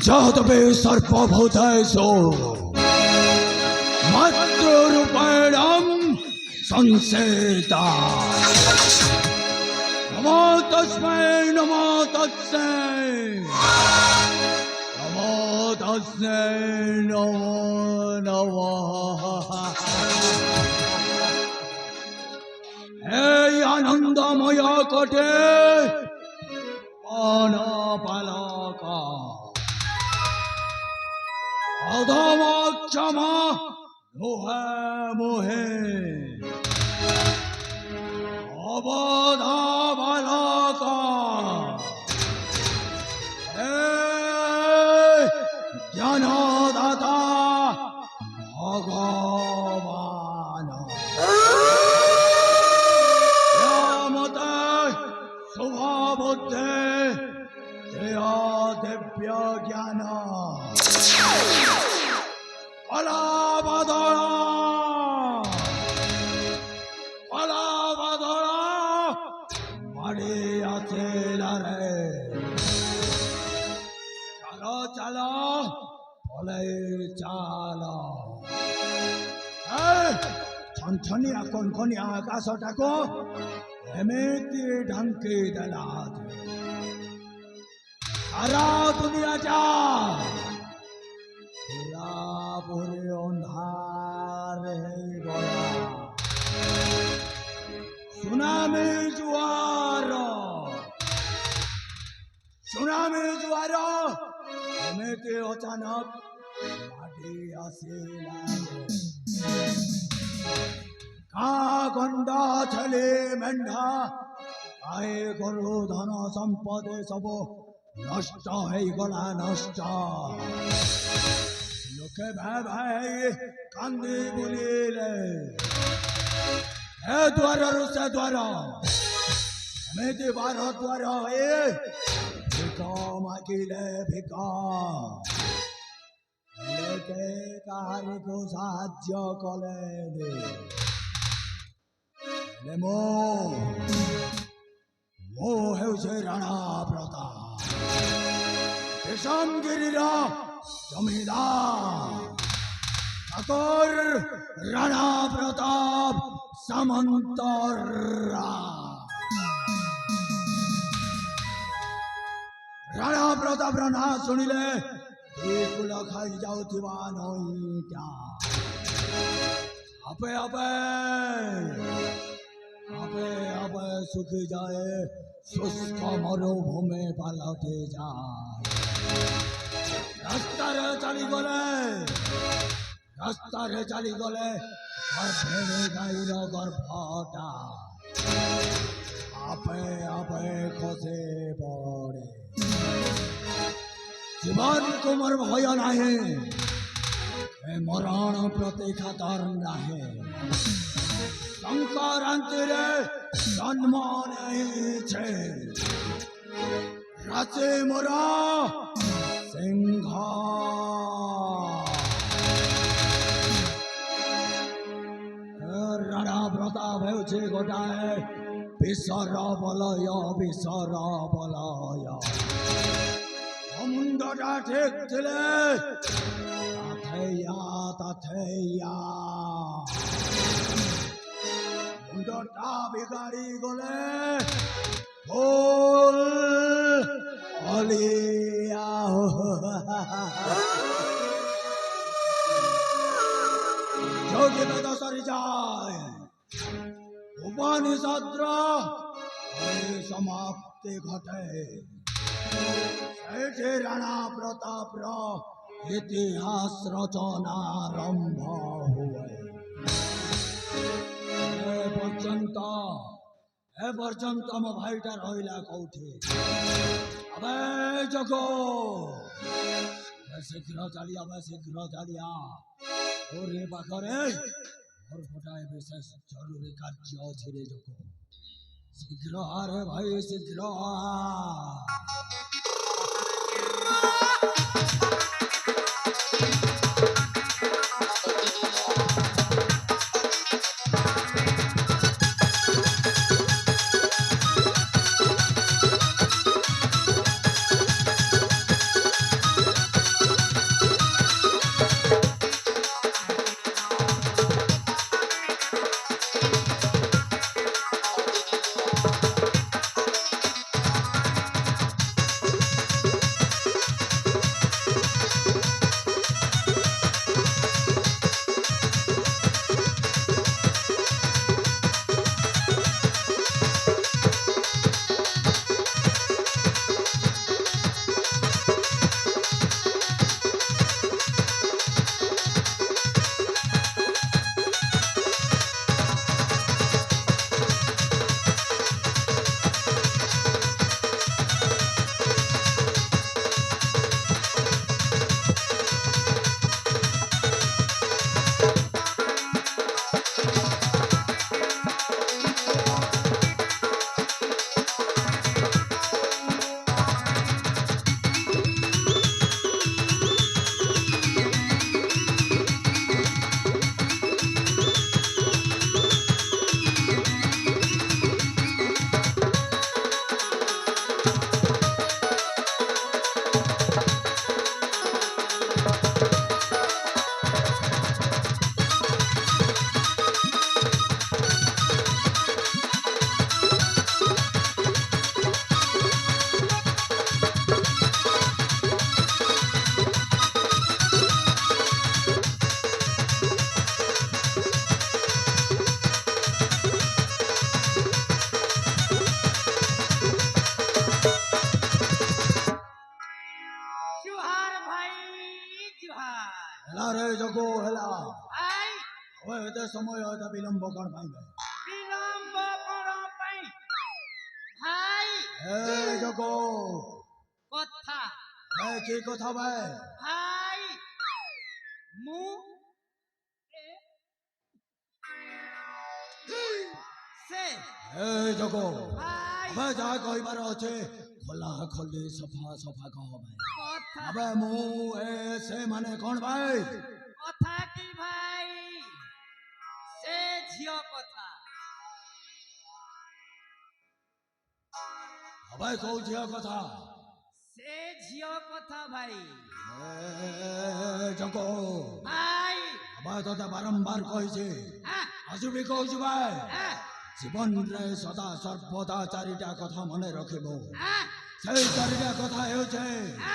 जातवे सर्पभूतेषु मातृरूपेणं संसेता। नमो तस्मै नमो तस्मै नमो तस्मै नमो नमः। हे आनंदमय कोटे अनपालका अधम क्षमा मोहे मोहे अबधा बालका ज्ञानदाता भगवान मते शुभबुद्धे देहा दिव्य ज्ञान चलो चलो बोले चलो छनछनिया कनकनिया आकाशटाको एमिति ढंकी देला सारा दुनिया जा पूरे अंधार गया। सुनामी जुआर एमिति अचानक माटी आसिला का गंडा छले मेंढा गाय गरु धन संपद सब नष्ट हो गला नष्ट। लोके भाई भाई कांदी बोलिले हे द्वार से द्वार एमिति बार द्वार भिका मागिले भिका लेके काहारिको साहाय्य कले मो हेउछे राणा प्रताप रेशमगिरीर जमीदार ठाकुर राणा प्रताप सामंत राणा प्रताप ना शुणिले कुल खाई जाऊथिबा नईटा आपे आपे आपे आपे सुखी जाए शुष्क मरुभूमि पालटे जाए। रास्तार चली गले गर्भेणी गाईर गर्भटा आपे आपे खसे पड़े। जीवन को मोर भय नाहे मरण प्रति खातर नाहे संक्रांति रे जन्म नहीं छे राचे मोरा सिंह राणा प्रताप हेउछे गोटाए विसर बलय मुंडटा ठीक थिले ताथैया मुंडटा बिगाड़ी गले फूल अलिया जोगी में तो सरी जाए उपनिषद्र समाप्ति घटे सेठे राणा प्रताप इतिहास रचना आरंभ हुए। ए पर्यंत मो भाईटा रहिला कौठी अबे जगो शीघ्र चलिया ओरे पाखरे और गोटाए विशेष जरूरी कार्य अच्छे रे जगो शीघ्र आ रे भाई शीघ्र आ। रे जगो हेला भाई ओए एते समय होता विलंब कोन पाइबे विलंब कोन पाई भाई ए जगो कथा ए की कथा भाई भाई मु से ए जगो भाई अबे जा कहिबार अछि खोला खोली सफा सफा कह भाई कथा अबे मु ए से माने कोन भाई कथा की भाई से झियो कथा अबे कौ झिया कथा से झियो कथा भाई ए जगो भाई अबे तो बारंबार कहिছে आ आजुबी कहूछु भाई आ जीवन रे सदा सर्वदा चारिटा कथा मने रखिबो आ সেই চারিটা কথা হেউছে आ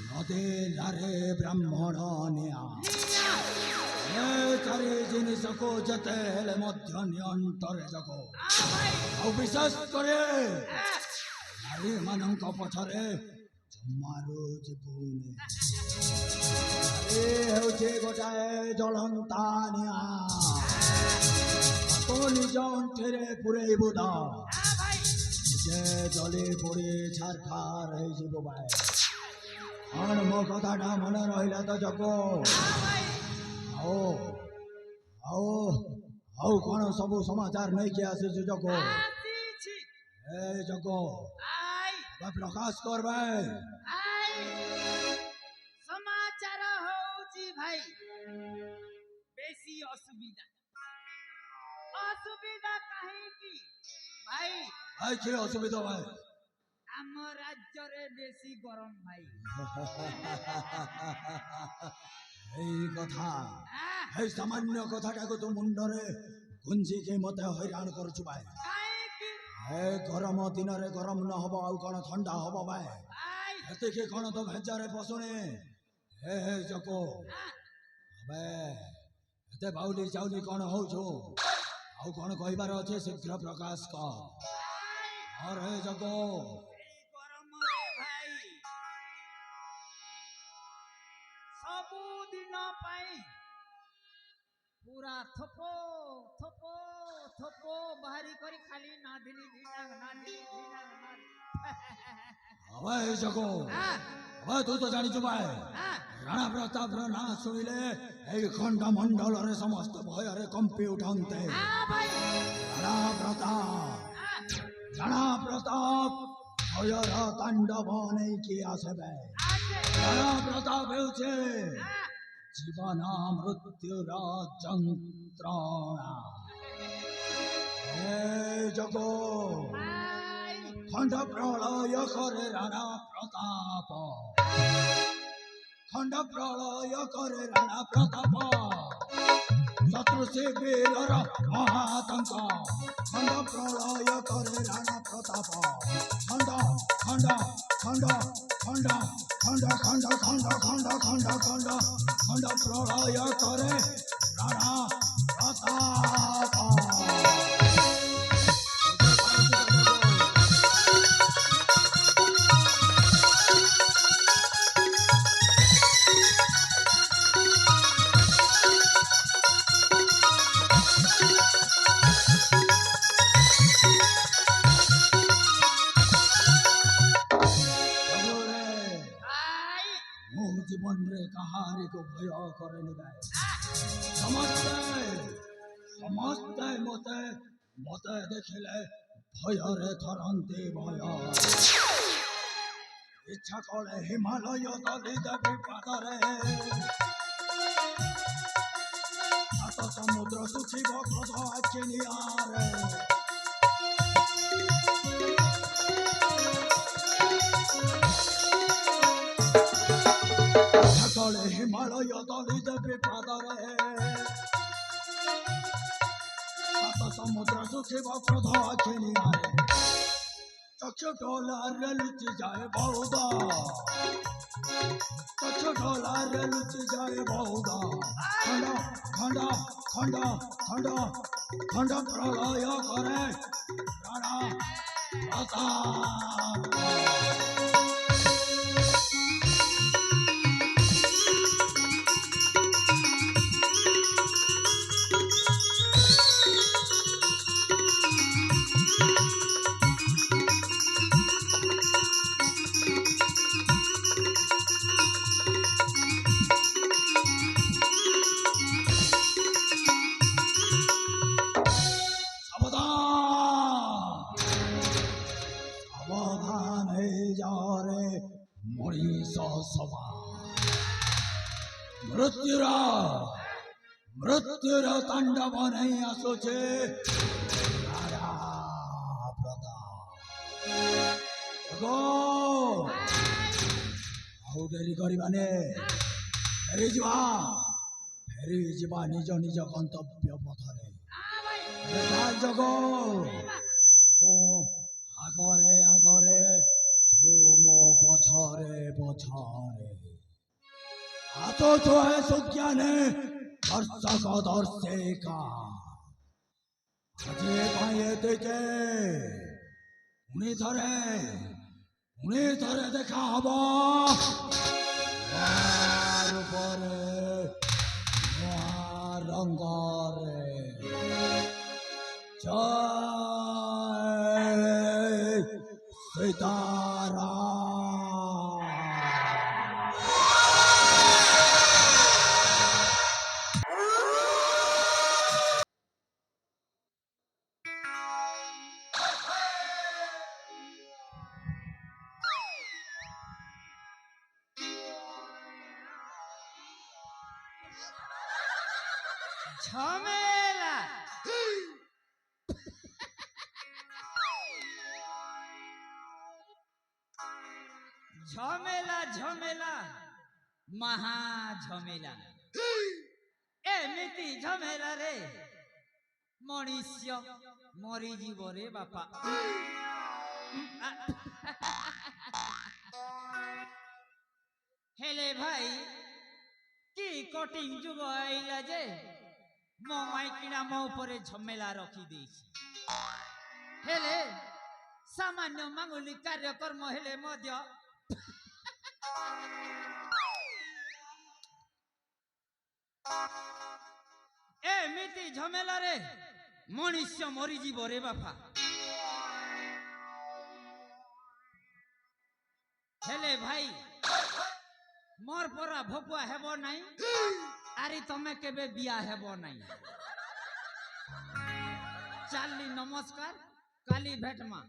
নদী লারে ব্রাহ্মণ নিয়া निया ଏ ଚାରି ଜିନିଷକୁ ଯେତେ ହେଲେ ମଧ୍ୟ ନିୟନ୍ତ୍ରରେ ଜଗ आ भाई ଆଉ ବିଶେଷ କରି आ ନାରୀମାନଙ୍କ ପଛରେ ଜମାରୁ ଯିବୁନି ଏ ହେଉଛି ଗୋଟାଏ ଜଳନ୍ତା ନିଆଁ ତାକୁ ନିଜ ଅଣ୍ଠିରେ ପୂରେଇବୁ ତ आ भाई ନିଜେ ଜଳି ପୋଡ଼ି ଛାରଖାର ହେଇଯିବ ଭାଇ କ'ଣ ମୋ କଥାଟା ମନେ ରହିଲା ତ ଜଗ आ भाई ଆଉ ଆଉ ଆଉ କ'ଣ ସବୁ ସମାଚାର ନେଇକି ଆସିଛୁ ଜଗ आसी छी ଏ ଜଗ आई ବା ପ୍ରକାଶ କର ଭାଇ आई समाचार होउची भाई बेसी असुविधा असुविधा काहे की भाई ଭାଇ କି ଅସୁବିଧା ଭାଇ ଆମ ରାଜ୍ୟରେ ବେଶୀ ଗରମ ଭାଇ ଏଇ କଥା आ ଏଇ ସାମାନ୍ୟ କଥାଟାକୁ ତୁ ମୁଣ୍ଡରେ ଗୁଞ୍ଜିକି ମତେ ହଇରାଣ କରୁଛୁ ଭାଇ काहे की ଏ ଗରମ ଦିନରେ ଗରମ ନ ହବ ଆଉ କ'ଣ ଥଣ୍ଡା ହବ ଭାଇ भाई ଏତିକି କ'ଣ ତ ଭେଜାରେ ପଶୁନି ହେ ହେ ଜଗୁ आ अबे एते बाउली चाउली कौन हो छो आउ कौन कहिबार अछि शीघ्र प्रकाश कर भाई और हे जगो এই গরমরে ভাই সবু দিন পাই পুরা থপো থপো থপো বাহারি করি খালি নাদিনি ধিনাং अबे हे जगो आ अबे तू तो जानी भाई आ राणा प्रताप र ना सुनिले ए खंड मंडल रे समस्त भय रे कंपी उठंते आ भाई राणा प्रताप भय र तांडव नै की आसेबे आसे राणा प्रताप हेउछे आ जीवन मृत्यु र जंत्रणा हे जगो भाई खंड प्रलय करे राणा प्रताप खंड प्रलय करे राणा प्रताप शत्रु शिबिर महातंक खंड प्रलय करे राणा प्रताप खंड खंड खंड खंड खंड खंड खंड खंड खंड खंड खंड प्रलय करे राणा प्रताप भाई मो जीवन रे कहानी को भय करे निभाए समस्ते समस्ते मते मते देखिले भय रे थरंती भय इच्छा करे हिमालय तली देवी पादरे सात समुद्र सुखिब क्रोध आचिनियारे सकल हिमालय तली देवी पादरे सात समुद्र सुखिब क्रोध आचिनियारे चक्षु ढोलारे लुचि जाए बहुदा चक्षु ढोलारे लुचि जाए बहुदा खंड खंड खंड खंड खंड प्रलय करे राणा प्रताप ମଣିଷ ସଭା ମୃତ୍ୟୁର ତାଣ୍ଡବ ନେଇ ଆସୁଛେ ଆଉ ଡେରି କରିବାନେ ଫେରିଯିବା ନିଜ ନିଜ ଗନ୍ତବ୍ୟ ପଥରେ ଜଗ ଆଗରେ ଆଗରେ ତୁ ମୋ ପଛରେ ପଛରେ ହାତ ଛୁଏ ସୁଜ୍ଞାନେ ଦର୍ଶକ ଦର୍ଶିକା ଆଜି ପାଇଁ ଏତିକେ ପୁଣି ଥରେ ଦେଖା ହବ ରୂପରେ ନୂଆ ରଙ୍ଗରେ ଜୟ ସୀତାରାମ। ঝমেলা ঝমেলা ঝমেলা মহা ঝমেলা এমিতি ঝমেলা রে মଣିষ্য মরিଯିବ রে বাপা হেলে ভাই কি কটিং যুগ আইলা যে ମୋ ମାଇକିଣା ମୋ ଉପରେ ଝମେଲା ରଖିଦେଇଛି ହେଲେ ସାମାନ୍ୟ ମାମୁଲି କାର୍ଯ୍ୟକ୍ରମ ହେଲେ ମଧ୍ୟ ଏମିତି ଝମେଲାରେ ମଣିଷ ମରିଯିବ ରେ ବାପା ହେଲେ ଭାଇ ମୋର ପରା ଭକୁଆ ହେବ ନାହିଁ ଆରେ ତମେ କେବେ ବିয়া ହେବ ନାହିଁ ଚାଲି ନମସ୍କାର କାଲି ଭେଟମା